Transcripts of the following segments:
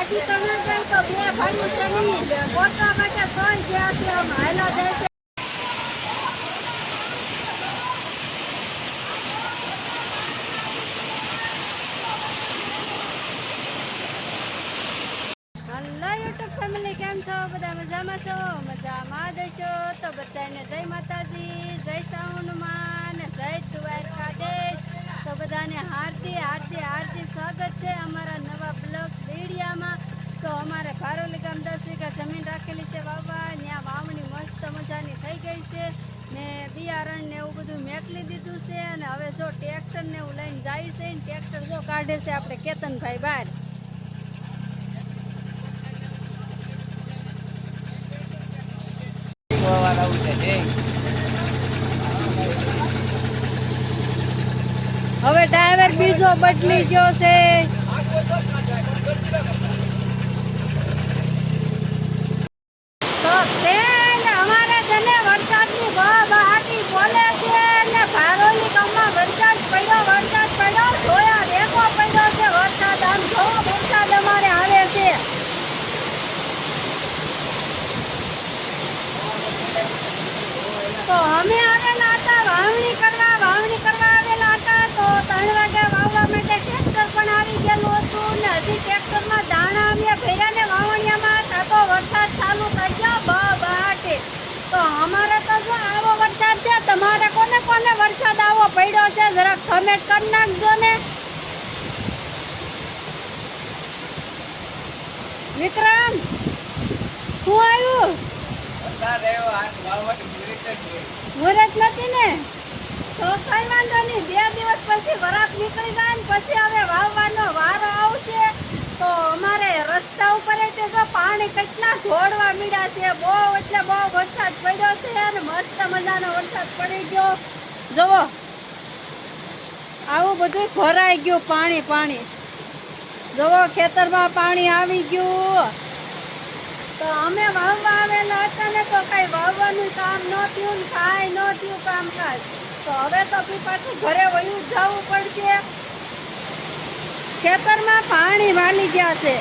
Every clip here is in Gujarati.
ગાડી તમે કઈ તો બે ભાઈ છે નહીં ગોતવા માટે સોય ગયા છે આમ હાલો જાય છે. યુટ્યુબ ફેમિલી કેમ છો? બધા મજામાં છો? મજામાં દેશો તો બધાને જય માતાજી, જય સાઉન્ડમાં ને જય દ્વારકાધીશ. તો બધાને હાર્દિક સ્વાગત છે અમારા નવા બ્લોગ વિડીયામાં. તો અમારે ભારોલી ગામ 10 વીઘા જમીન રાખેલી છે વાવવા. ત્યાં વાવણી મસ્ત મજાની થઈ ગઈ છે ને બિયારણ ને એવું બધું મેકલી દીધું છે. અને હવે જો ટ્રેક્ટર ને એવું લઈને જાય છે ને ટ્રેક્ટર જો કાઢે છે આપણે કેતનભાઈ બહાર. હવે ડ્રાઈવર બીજો બદલી ગયો છે. તો અમારે છે ને વરસાદની બહાટી બોલે છે ને ભારોલી ગામમાં વરસાદ પડ્યો જોયા દેખો પડ્યો છે વરસાદ. આમ જો વરસાદ અમારે આવે છે. તો અમે આવેલા હતા વાવણી કરવા આવેલા હતા. તો 3 વાગે વાવવા માટે ટ્રેક્ટર પણ આવી ગયેલું હતું ને હજી ટ્રેક્ટરમાં દાણા આવ્યા ભર્યા ને વાવણીયામાં તો વરસાદ ચાલુ થઈ ગયો બહાટે. તો અમારે તો જો આવો વરસાદ છે. તમારે કોને વરસાદ આવો પડ્યો છે જરાક કમેન્ટ કરી નાખજો ને. વિક્રમ શું આવ્યું? મુરત નથી ને તો કઈ વાંધો નહીં. 2 દિવસ પછી વરાપ નીકળી જાય ને પછી હવે વાવવાનો વારો આવશે. તો અમારે રસ્તા ઉપર એટલે તો પાણી કેટલા ઢોળવા મીડ્યા છે. બહુ એટલે બહુ વરસાદ પડ્યો છે અને મસ્ત મજાનો વરસાદ પડી ગયો. જુઓ આવું બધું ભરાઈ ગયું પાણી. જુઓ ખેતરમાં પાણી આવી ગયું. તો અમે વાવવા આવેલા હતા ને તો કઈ વાવવાનું કામ ન થયું ને કાંઈ ન થયું કામકાજ. તો હવે તો પાછું ઘરે વયું જવું પડશે. ખેતરમાં પાણી વાલી ગયા છે.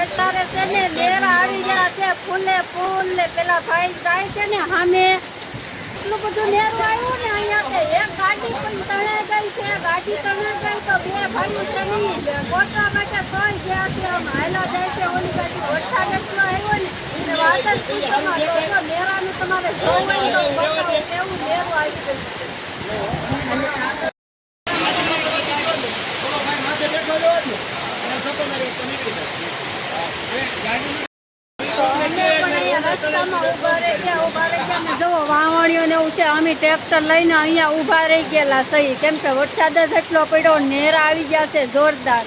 અત્યારે છે ને લેરા આવી ગયા છે ફૂલ ને પેલા ભાઈ જાય છે ને સામે એટલું બધું નેરું આવ્યું ને અહીંયા એક ગાડી પણ તણે ગઈ છે. ગાડી તણે ગઈ તો 2 ભાઈ છે નહીં ગોતવા માટે સોય ગયા છે આમ હાલા જાય છે. ઓલી ગાડી વરસાદ એટલો આવ્યો ને વાત જ પૂછવામાં. તો લેરાનું તમારે જોવું હોય તો બતાવો કેવું લેરું આવી ગયું છે. વાવણીઓ ને એવું છે. અમે ટ્રેક્ટર લઈને અહીંયા ઊભા રહી ગયેલા સહી કેમ કે વરસાદ જ એટલો પડ્યો નેરા આવી ગયા છે જોરદાર.